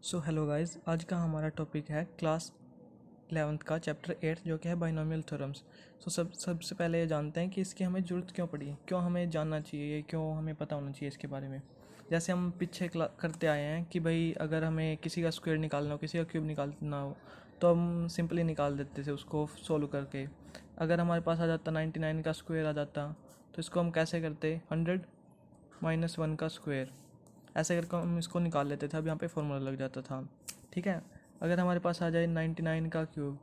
So hello guys, आज का हमारा टॉपिक है क्लास 11th का चैप्टर 8 जो कि है बाइनोमियल थ्योरम्स। सबसे पहले ये जानते हैं कि इसकी हमें ज़रूरत क्यों पड़ी, क्यों हमें जानना चाहिए, क्यों हमें पता होना चाहिए इसके बारे में। जैसे हम पीछे करते आए हैं कि भाई अगर हमें किसी का स्क्वायर निकालना हो, किसी का क्यूब निकालना हो, तो हम सिंपली निकाल देते थे उसको सोल्व करके। अगर हमारे पास आ जाता 99 का स्क्वायर आ जाता, तो इसको हम कैसे करते 100 - 1 का स्क्वायर, ऐसे करके हम इसको निकाल लेते थे। अब यहाँ पे फॉर्मूला लग जाता था। ठीक है, अगर हमारे पास आ जाए 99 का क्यूब,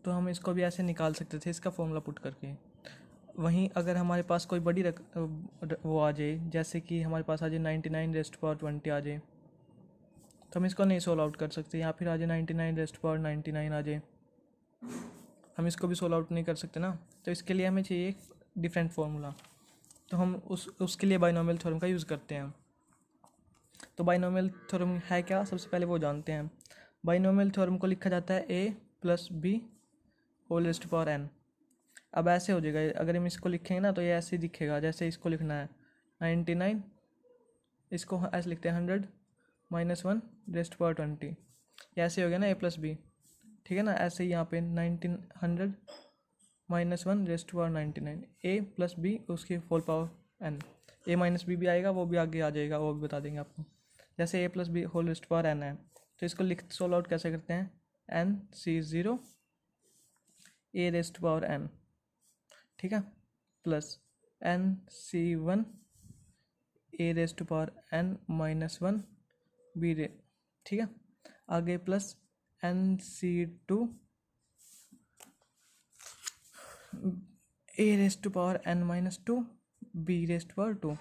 तो हम इसको भी ऐसे निकाल सकते थे इसका फॉर्मूला पुट करके। वहीं अगर हमारे पास कोई बड़ी वो आ जाए, जैसे कि हमारे पास आ जाए 99 रेस्ट पावर 20 आ जाए, तो हम इसको नहीं सोल्व आउट कर सकते। या फिर आ जाए 99 रेस्ट पावर 99 आ जाए, हम इसको भी सोल्व आउट नहीं कर सकते ना। तो इसके लिए हमें चाहिए एक डिफरेंट फार्मूला। तो हम उसके लिए बाइनोमियल थ्योरम का यूज़ करते हैं। तो बाइनोमियल थ्योरम है क्या, सबसे पहले वो जानते हैं। बाइनोमियल थ्योरम को लिखा जाता है a + b whole raised power n। अब ऐसे हो जाएगा, अगर हम इसको लिखेंगे ना तो ये ऐसे दिखेगा। जैसे इसको लिखना है 99, इसको ऐसे लिखते हैं 100 - 1 रेस्ट पावर 20। ये ऐसे हो गया ना a + b, ठीक है ना। ऐसे ही यहाँ पे 100 - 1 रेस्ट पावर 99, a + b उसकी whole power n। a - b भी आएगा, वो भी आगे आ जाएगा, वो भी बता देंगे आपको। जैसे a + b whole raised power n है, तो इसको सोल्व आउट कैसे करते हैं, NC0 a rest power n, ठीक है, plus NC1 a rest power n - 1 b रे, ठीक है। आगे plus NC2 a rest power n - 2 b rest power 2।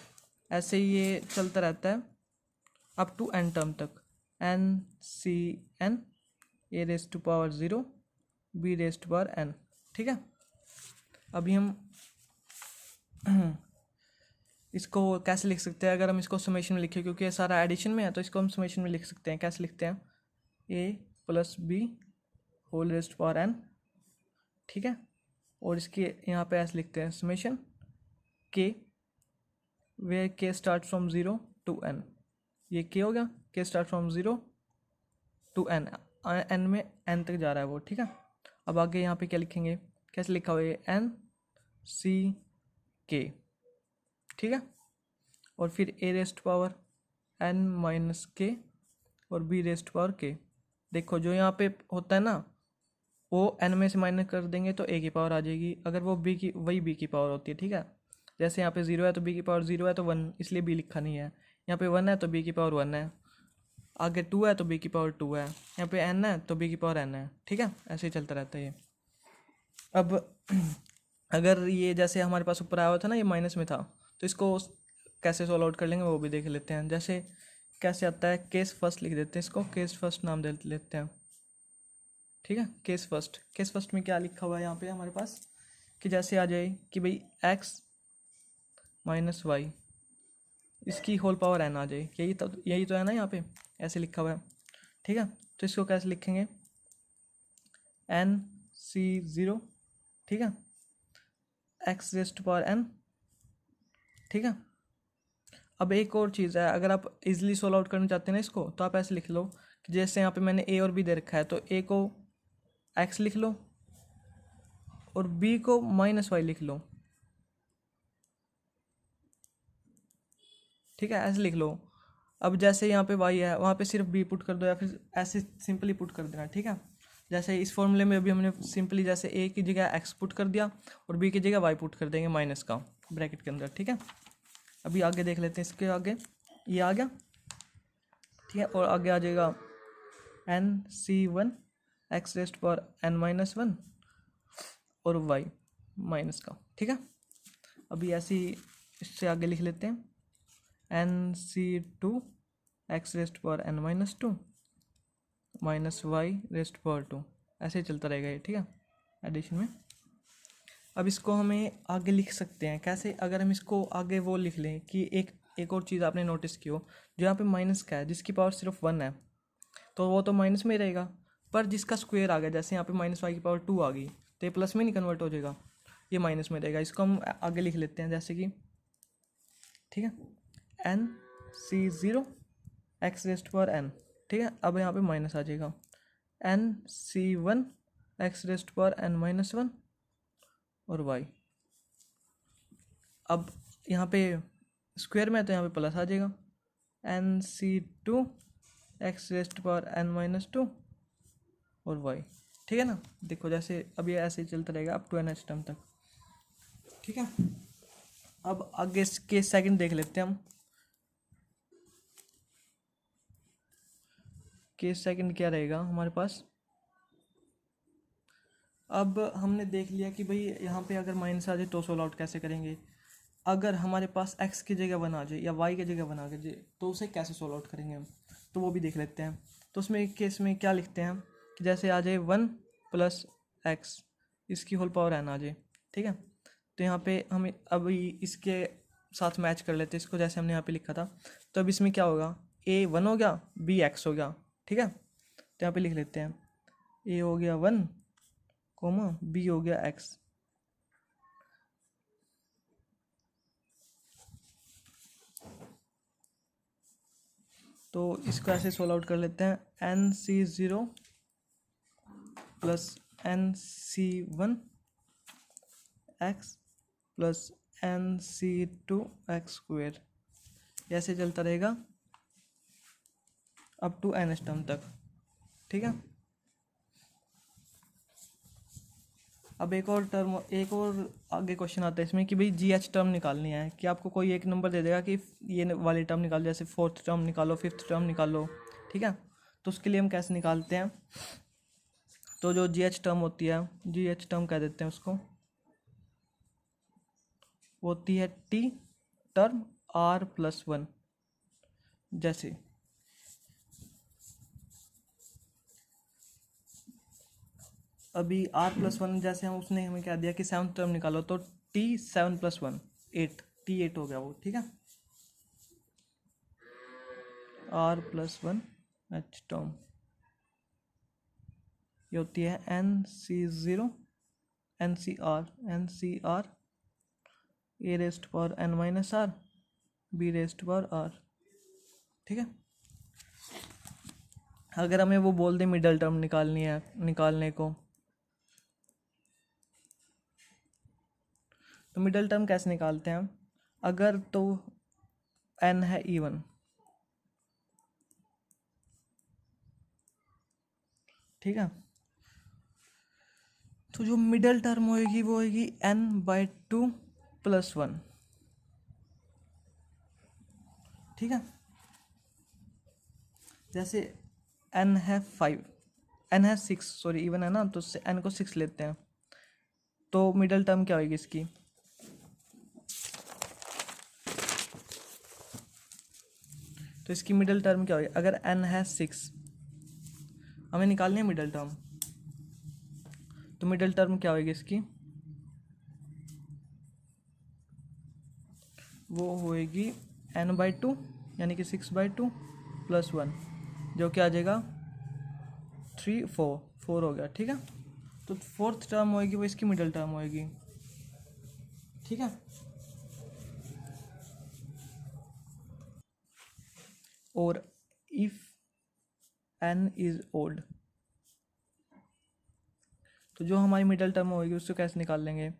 ऐसे ही ये चलता रहता है अप टू n टर्म तक। NCn a rest power 0 b rest power n, ठीक है। अभी हम इसको कैसे लिख सकते हैं, अगर हम इसको समेशन में लिखें, क्योंकि ये सारा एडिशन में है, तो इसको हम समेशन में लिख सकते हैं। कैसे लिखते हैं, a + b whole raised power n, ठीक है। और इसके यहाँ पे ऐसे लिखते हैं summation k way k start from 0 to n। ये k हो गया, k start from 0 to n, n में n तक जा रहा है वो, ठीक है। अब आगे यहाँ पे क्या लिखेंगे, कैसे लिखा हुआ है, NCk, ठीक है। और फिर a rest power n - k और b रेस्ट पावर k। देखो जो यहाँ पे होता है ना, वो n में से माइनस कर देंगे तो a की पावर आ जाएगी। अगर वो b की, वही b की पावर होती है, ठीक है। जैसे यहाँ पे 0 है तो b की पावर 0 है, तो 1, इसलिए b लिखा नहीं है। यहाँ पे 1 है तो b की पावर 1 है। आगे 2 है तो b की पावर 2 है। यहाँ पे n है तो b की पावर n है, ठीक है। ऐसे ही चलता रहता है ये। अब अगर ये जैसे हमारे पास ऊपर आया हुआ था ना, ये माइनस में था, तो इसको कैसे सॉल्व आउट कर लेंगे वो भी देख लेते हैं। जैसे कैसे आता है, केस फर्स्ट लिख देते हैं, इसको केस फर्स्ट नाम दे लेते हैं, ठीक है। केस फर्स्ट में क्या लिखा हुआ है यहाँ पे हमारे पास, कि जैसे आ जाए कि भाई x - y इसकी होल पावर n आ जाए, यही तो है ना यहाँ पे, ऐसे लिखा हुआ है, ठीक है। तो इसको कैसे लिखेंगे, NC0, ठीक है, x रेस्ट पावर n, ठीक है। अब एक और चीज़ है, अगर आप इजीली सोल्व आउट करना चाहते हैं ना इसको, तो आप ऐसे लिख लो कि जैसे यहाँ पे मैंने a और b दे रखा है, तो a को x लिख लो और b को -y लिख लो, ठीक है। ऐसे लिख लो। अब जैसे यहाँ पे y है, वहाँ पे सिर्फ b पुट कर दो, या फिर ऐसे सिंपली पुट कर देना, ठीक है। जैसे इस फॉर्मूले में अभी हमने सिंपली जैसे a की जगह x पुट कर दिया और b की जगह y पुट कर देंगे माइनस का ब्रैकेट के अंदर, ठीक है। अभी आगे देख लेते हैं, इसके आगे ये आ गया, ठीक है। और आगे आ जाएगा NC1 x rest power n - 1 और y माइनस का, ठीक है। अभी ऐसे ही इससे आगे लिख लेते हैं NC2 x rest power n - 2 y rest power 2। ऐसे ही चलता रहेगा ये, ठीक है, एडिशन में। अब इसको हमें आगे लिख सकते हैं कैसे, अगर हम इसको आगे वो लिख लें कि एक और चीज़ आपने नोटिस की हो, जो यहाँ पे माइनस का है, जिसकी पावर सिर्फ 1 है, तो वो तो माइनस में ही रहेगा। पर जिसका स्क्वायर आ गया, जैसे यहाँ पे -y की पावर 2 आ गई, तो ये प्लस में नहीं कन्वर्ट हो जाएगा, ये माइनस में रहेगा। इसको हम आगे लिख लेते हैं, जैसे कि, ठीक है, C0 x raised power n, ठीक है। अब यहाँ पे माइनस आ जाएगा NC1 x raised power n-1 और y। अब यहाँ पे स्क्वायर में है तो यहाँ पे प्लस आ जाएगा NC2 x raised power n-2 और y, ठीक है ना। देखो जैसे अब ये ऐसे ही चलता रहेगा अप टू n टर्म तक, ठीक है। अब आगे केस सेकंड देख लेते हैं हम। केस सेकंड क्या रहेगा हमारे पास। अब हमने देख लिया कि भाई यहाँ पे अगर माइनस आ जाए तो सोल्व आउट कैसे करेंगे। अगर हमारे पास x की जगह बना जाए या y की जगह बना के जाए तो उसे कैसे सोल्व आउट करेंगे हम, तो वो भी देख लेते हैं। तो उसमें एक केस में क्या लिखते हैं कि जैसे आ जाए 1 + x इसकी होल पावर n आ जाए, ठीक है। तो यहाँ पे हम अभी इसके साथ मैच कर लेते हैं इसको, जैसे हमने यहाँ पे लिखा था। तो अब इसमें क्या होगा, a 1 हो गया, b x हो गया, ठीक है। तो यहाँ पे लिख लेते हैं a हो गया 1, b हो गया x। तो इसको ऐसे सोल्व आउट कर लेते हैं NC0 + NC1 x + NC2 x², ऐसे चलता रहेगा अप टू n टर्म तक, ठीक है। अब एक और आगे क्वेश्चन आता है इसमें कि भाई GH टर्म निकालनी है, कि आपको कोई एक नंबर दे देगा कि ये वाली टर्म निकालो, जैसे 4th टर्म निकालो, 5th टर्म निकालो, ठीक है। तो उसके लिए हम कैसे निकालते हैं, तो जो GH टर्म होती है, GH टर्म कह देते हैं उसको, होती है T टर्म R+1। जैसे अभी R+1, जैसे हम उसने हमें क्या दिया कि 7th टर्म निकालो, तो T 7 + 1 8, T8 हो गया वो, ठीक है। R+1 H टर्म ये होती है NC0 NCR A⁻n-r B⁻r, ठीक है। अगर हमें वो बोल दे मिडल टर्म निकालने को, तो मिडल टर्म कैसे निकालते हैं हम। अगर तो n है इवन, ठीक है, तो जो मिडल टर्म होएगी वो होएगी n/2 + 1, ठीक है। जैसे n है 5, n है 6, सॉरी इवन है ना, तो n को 6 लेते हैं, तो मिडल टर्म क्या होगी इसकी, तो इसकी मिडल टर्म क्या होगी। अगर n है 6, हमें निकालनी है मिडल टर्म, तो मिडल टर्म क्या होगी इसकी, वो होएगी n/2 यानी कि 6/2 + 1, जो कि आ जाएगा 3 4 हो गया, ठीक है। तो 4th टर्म होएगी वो इसकी मिडल टर्म होएगी, ठीक है। और इफ n इज ओड, तो जो हमारी मिडल टर्म होएगी उसको कैसे निकाल लेंगे,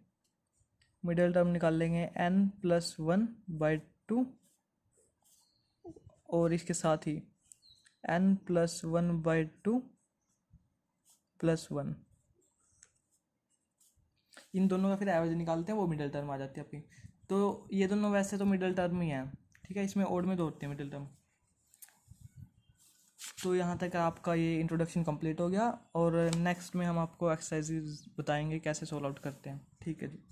मिडल टर्म निकाल लेंगे n+1/2 और इसके साथ ही n+1/2 + 1, इन दोनों का फिर एवरेज निकालते हैं, वो मिडल टर्म आ जाती है आपकी। तो ये दोनों वैसे तो मिडल टर्म ही हैं, ठीक है, इसमें ओड में दो होते हैं मिडल टर्म। तो यहाँ तक आपका ये इंट्रोडक्शन कंप्लीट हो गया, और नेक्स्ट में हम आपको एक्सरसाइजेज बताएंगे कैसे सोल्व आउट करते हैं, ठीक है जी।